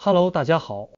Hello，大家好，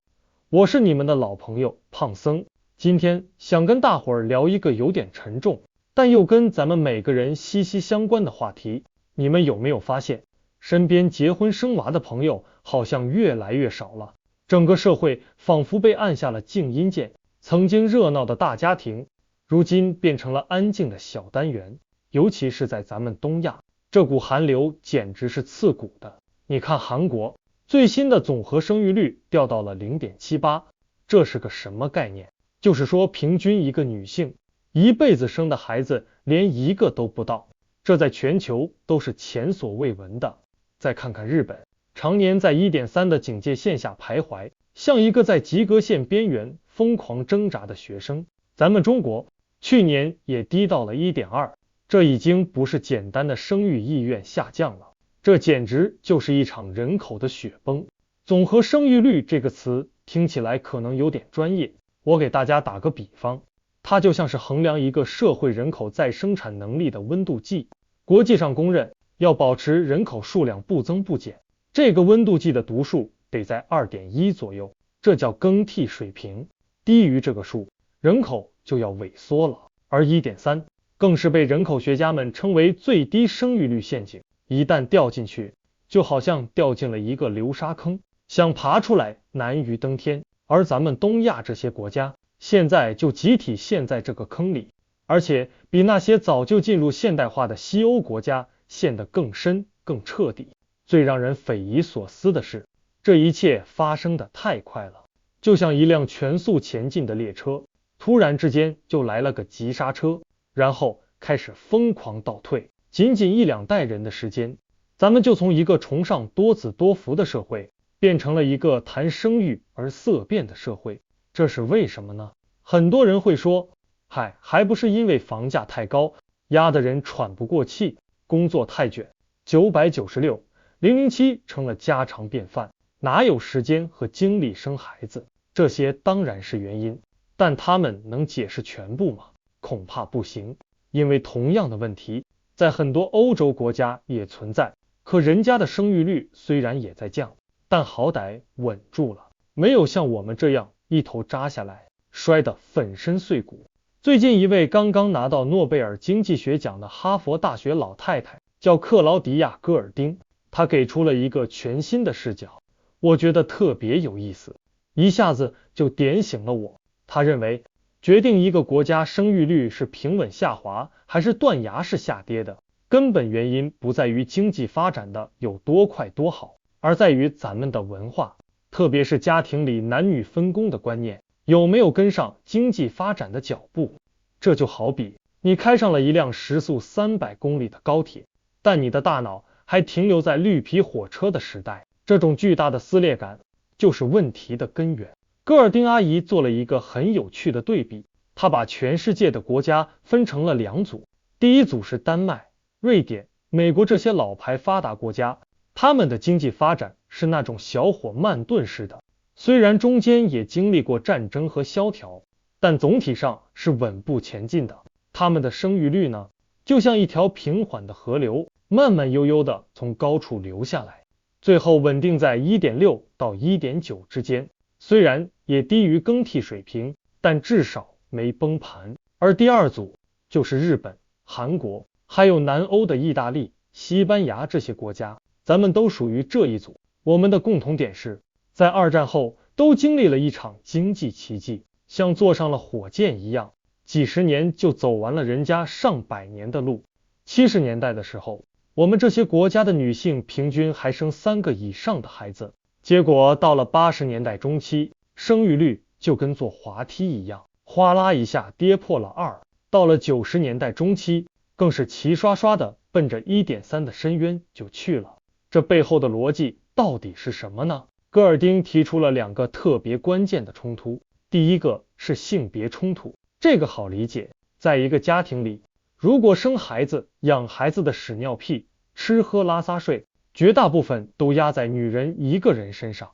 我是你们的老朋友胖僧。今天想跟大伙儿聊一个有点沉重，但又跟咱们每个人息息相关的话题。你们有没有发现，身边结婚生娃的朋友好像越来越少了？整个社会仿佛被按下了静音键，曾经热闹的大家庭，如今变成了安静的小单元。尤其是在咱们东亚，这股寒流简直是刺骨的。你看韩国最新的总和生育率掉到了 0.78， 这是个什么概念？就是说平均一个女性一辈子生的孩子连一个都不到，这在全球都是前所未闻的。再看看日本，常年在 1.3 的警戒线下徘徊，像一个在及格线边缘疯狂挣扎的学生。咱们中国去年也低到了 1.2， 这已经不是简单的生育意愿下降了，这简直就是一场人口的雪崩。总和生育率这个词听起来可能有点专业，我给大家打个比方，它就像是衡量一个社会人口再生产能力的温度计。国际上公认，要保持人口数量不增不减，这个温度计的读数得在 2.1 左右，这叫更替水平。低于这个数，人口就要萎缩了。而 1.3 更是被人口学家们称为最低生育率陷阱，一旦掉进去，就好像掉进了一个流沙坑，想爬出来难于登天。而咱们东亚这些国家现在就集体陷在这个坑里，而且比那些早就进入现代化的西欧国家陷得更深更彻底。最让人匪夷所思的是，这一切发生的太快了，就像一辆全速前进的列车，突然之间就来了个急刹车，然后开始疯狂倒退。仅仅1-2代人的时间，咱们就从一个崇尚多子多福的社会变成了一个谈生育而色变的社会。这是为什么呢？很多人会说，还不是因为房价太高，压得人喘不过气，工作太卷，996、007成了家常便饭，哪有时间和精力生孩子？这些当然是原因，但他们能解释全部吗？恐怕不行，因为同样的问题在很多欧洲国家也存在，可人家的生育率虽然也在降，但好歹稳住了，没有像我们这样一头扎下来，摔得粉身碎骨。最近一位刚刚拿到诺贝尔经济学奖的哈佛大学老太太叫克劳迪亚·戈尔丁，她给出了一个全新的视角，我觉得特别有意思，一下子就点醒了我。她认为，决定一个国家生育率是平稳下滑还是断崖式下跌的根本原因不在于经济发展的有多快多好，而在于咱们的文化，特别是家庭里男女分工的观念有没有跟上经济发展的脚步。这就好比你开上了一辆时速300公里的高铁，但你的大脑还停留在绿皮火车的时代，这种巨大的撕裂感就是问题的根源。戈尔丁阿姨做了一个很有趣的对比，她把全世界的国家分成了2组，第一组是丹麦、瑞典、美国这些老牌发达国家，他们的经济发展是那种小火慢炖式的，虽然中间也经历过战争和萧条，但总体上是稳步前进的。他们的生育率呢，就像一条平缓的河流，慢慢悠悠地从高处流下来，最后稳定在 1.6 到 1.9 之间，虽然也低于更替水平，但至少没崩盘。而第二组就是日本、韩国还有南欧的意大利、西班牙这些国家，咱们都属于这一组。我们的共同点是，在2战后都经历了一场经济奇迹，像坐上了火箭一样，几十年就走完了人家上百年的路。70年代的时候，我们这些国家的女性平均还生3个以上的孩子，结果到了80年代中期，生育率就跟坐滑梯一样，哗啦一下跌破了2，到了90年代中期，更是齐刷刷的奔着 1.3 的深渊就去了。这背后的逻辑到底是什么呢？戈尔丁提出了2个特别关键的冲突。第一个是性别冲突，这个好理解，在一个家庭里，如果生孩子、养孩子的屎尿屁、吃喝拉撒睡，绝大部分都压在女人一个人身上，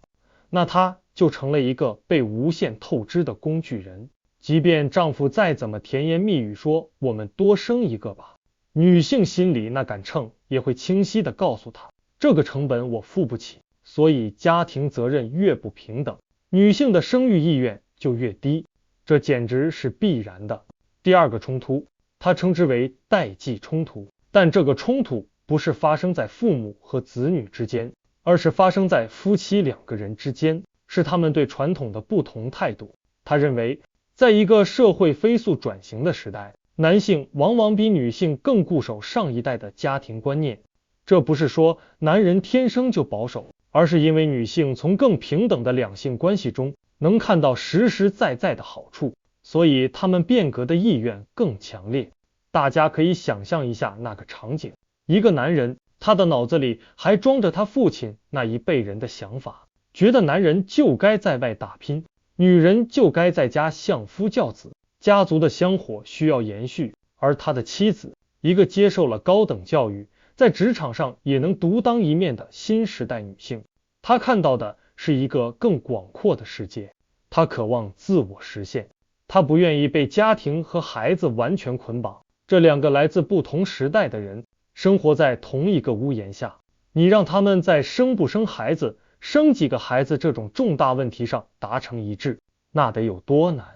那她就成了一个被无限透支的工具人。即便丈夫再怎么甜言蜜语说我们多生一个吧，女性心里那杆秤也会清晰地告诉她，这个成本我付不起，所以家庭责任越不平等，女性的生育意愿就越低，这简直是必然的。第二个冲突，他称之为代际冲突，但这个冲突不是发生在父母和子女之间，而是发生在夫妻两个人之间，是他们对传统的不同态度。他认为，在一个社会飞速转型的时代，男性往往比女性更固守上一代的家庭观念。这不是说男人天生就保守，而是因为女性从更平等的两性关系中能看到实实在在的好处，所以他们变革的意愿更强烈。大家可以想象一下那个场景，一个男人，他的脑子里还装着他父亲那一辈人的想法，觉得男人就该在外打拼，女人就该在家相夫教子，家族的香火需要延续。而他的妻子，一个接受了高等教育，在职场上也能独当一面的新时代女性，她看到的是一个更广阔的世界，她渴望自我实现，她不愿意被家庭和孩子完全捆绑。这两个来自不同时代的人生活在同一个屋檐下，你让他们在生不生孩子、生几个孩子这种重大问题上达成一致，那得有多难？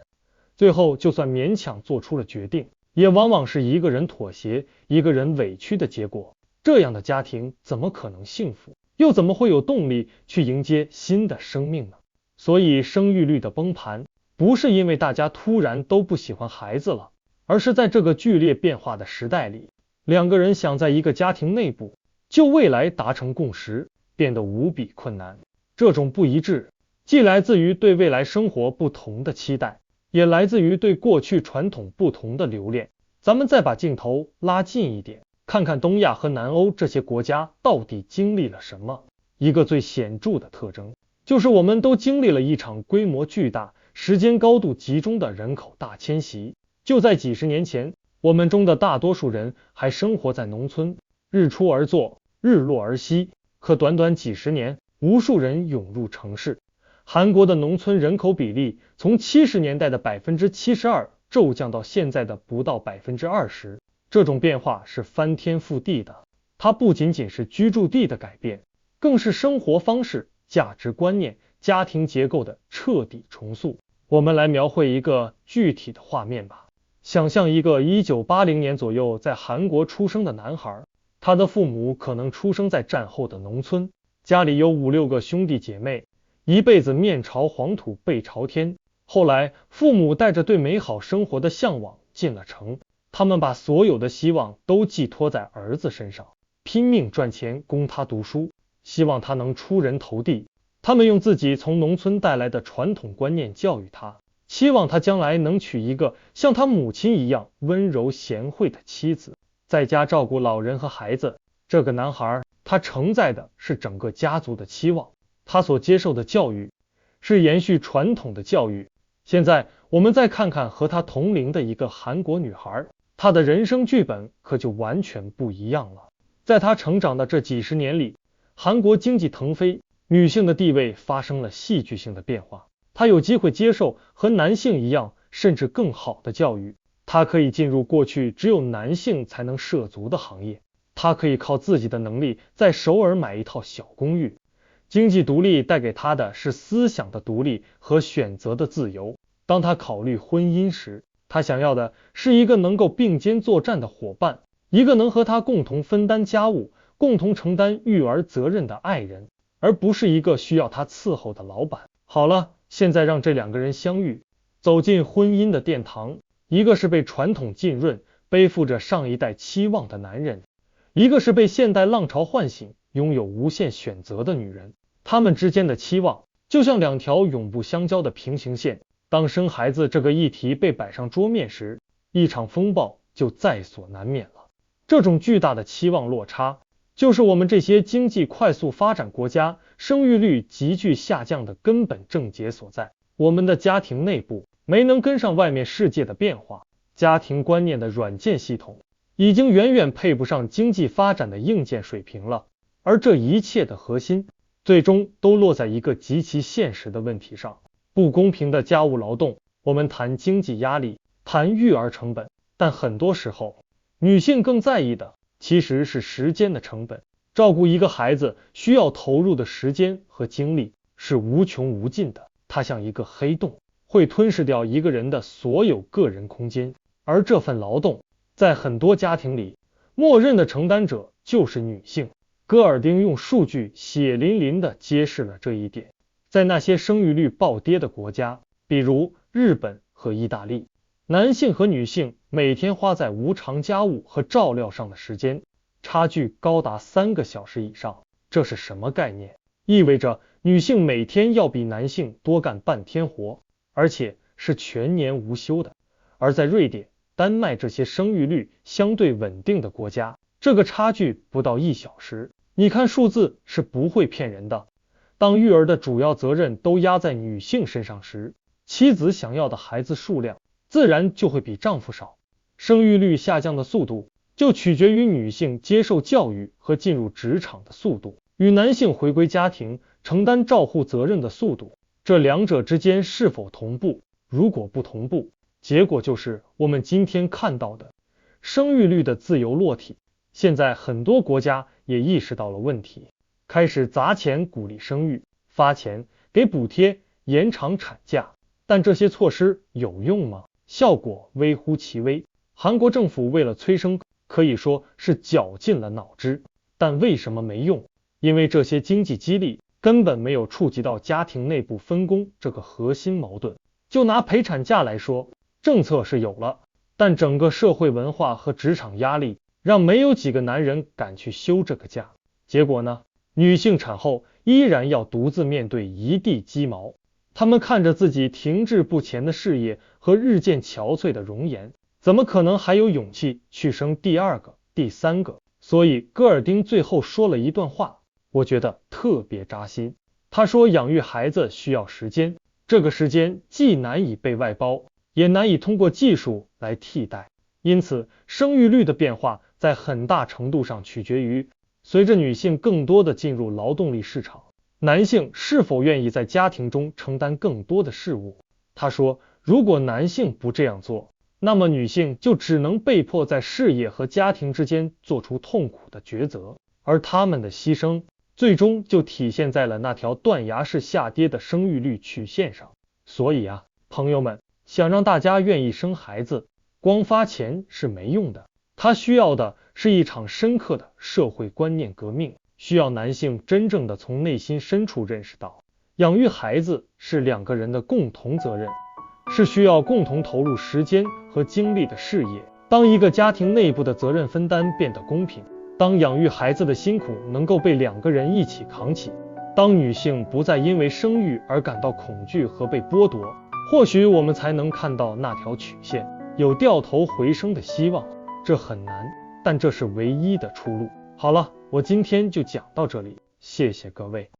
最后就算勉强做出了决定，也往往是一个人妥协，一个人委屈的结果。这样的家庭怎么可能幸福？又怎么会有动力去迎接新的生命呢？所以生育率的崩盘，不是因为大家突然都不喜欢孩子了，而是在这个剧烈变化的时代里，两个人想在一个家庭内部就未来达成共识，变得无比困难。这种不一致，既来自于对未来生活不同的期待，也来自于对过去传统不同的留恋。咱们再把镜头拉近一点，看看东亚和南欧这些国家到底经历了什么。一个最显著的特征，就是我们都经历了一场规模巨大、时间高度集中的人口大迁徙。就在几十年前，我们中的大多数人还生活在农村，日出而作，日落而息。可短短几十年，无数人涌入城市。韩国的农村人口比例从70年代的72%骤降到现在的不到20%。这种变化是翻天覆地的，它不仅仅是居住地的改变，更是生活方式、价值观念、家庭结构的彻底重塑。我们来描绘一个具体的画面吧。想象一个1980年左右在韩国出生的男孩，他的父母可能出生在战后的农村，家里有5、6个兄弟姐妹，一辈子面朝黄土背朝天。后来父母带着对美好生活的向往进了城，他们把所有的希望都寄托在儿子身上，拼命赚钱供他读书，希望他能出人头地。他们用自己从农村带来的传统观念教育他，期望他将来能娶一个像他母亲一样温柔贤惠的妻子，在家照顾老人和孩子。这个男孩，他承载的是整个家族的期望，他所接受的教育是延续传统的教育。现在我们再看看和他同龄的一个韩国女孩，她的人生剧本可就完全不一样了。在她成长的这几十年里，韩国经济腾飞，女性的地位发生了戏剧性的变化。她有机会接受和男性一样甚至更好的教育，她可以进入过去只有男性才能涉足的行业，她可以靠自己的能力在首尔买一套小公寓。经济独立带给她的是思想的独立和选择的自由。当她考虑婚姻时，她想要的是一个能够并肩作战的伙伴，一个能和她共同分担家务、共同承担育儿责任的爱人，而不是一个需要她伺候的老板。好了，现在让这两个人相遇，走进婚姻的殿堂。一个是被传统浸润、背负着上一代期望的男人，一个是被现代浪潮唤醒、拥有无限选择的女人。他们之间的期望就像两条永不相交的平行线。当生孩子这个议题被摆上桌面时，一场风暴就在所难免了。这种巨大的期望落差，就是我们这些经济快速发展国家生育率急剧下降的根本症结所在。我们的家庭内部没能跟上外面世界的变化，家庭观念的软件系统已经远远配不上经济发展的硬件水平了。而这一切的核心，最终都落在一个极其现实的问题上：不公平的家务劳动。我们谈经济压力，谈育儿成本，但很多时候，女性更在意的其实是时间的成本。照顾一个孩子需要投入的时间和精力是无穷无尽的，它像一个黑洞，会吞噬掉一个人的所有个人空间。而这份劳动，在很多家庭里，默认的承担者就是女性。戈尔丁用数据血淋淋地揭示了这一点。在那些生育率暴跌的国家，比如日本和意大利，男性和女性每天花在无偿家务和照料上的时间差距高达3个小时以上。这是什么概念？意味着女性每天要比男性多干半天活，而且是全年无休的。而在瑞典、丹麦这些生育率相对稳定的国家，这个差距不到1小时。你看数字是不会骗人的。当育儿的主要责任都压在女性身上时，妻子想要的孩子数量自然就会比丈夫少。生育率下降的速度就取决于女性接受教育和进入职场的速度，与男性回归家庭承担照护责任的速度，这两者之间是否同步？如果不同步，结果就是我们今天看到的生育率的自由落体。现在很多国家也意识到了问题，开始砸钱鼓励生育，发钱给补贴，延长产假。但这些措施有用吗？效果微乎其微。韩国政府为了催生，可以说是绞尽了脑汁。但为什么没用？因为这些经济激励根本没有触及到家庭内部分工这个核心矛盾。就拿陪产假来说，政策是有了，但整个社会文化和职场压力让没有几个男人敢去休这个假。结果呢？女性产后依然要独自面对一地鸡毛，她们看着自己停滞不前的事业和日渐憔悴的容颜，怎么可能还有勇气去生第2个、第3个？所以戈尔丁最后说了一段话，我觉得特别扎心。他说，养育孩子需要时间，这个时间既难以被外包，也难以通过技术来替代。因此，生育率的变化在很大程度上取决于随着女性更多的进入劳动力市场，男性是否愿意在家庭中承担更多的事务。他说，如果男性不这样做，那么女性就只能被迫在事业和家庭之间做出痛苦的抉择，而他们的牺牲最终就体现在了那条断崖式下跌的生育率曲线上。所以啊，朋友们，想让大家愿意生孩子，光发钱是没用的，他需要的是一场深刻的社会观念革命，需要男性真正的从内心深处认识到，养育孩子是2个人的共同责任，是需要共同投入时间和精力的事业。当一个家庭内部的责任分担变得公平，当养育孩子的辛苦能够被2个人一起扛起，当女性不再因为生育而感到恐惧和被剥夺，或许我们才能看到那条曲线有掉头回升的希望。这很难，但这是唯一的出路。好了，我今天就讲到这里，谢谢各位。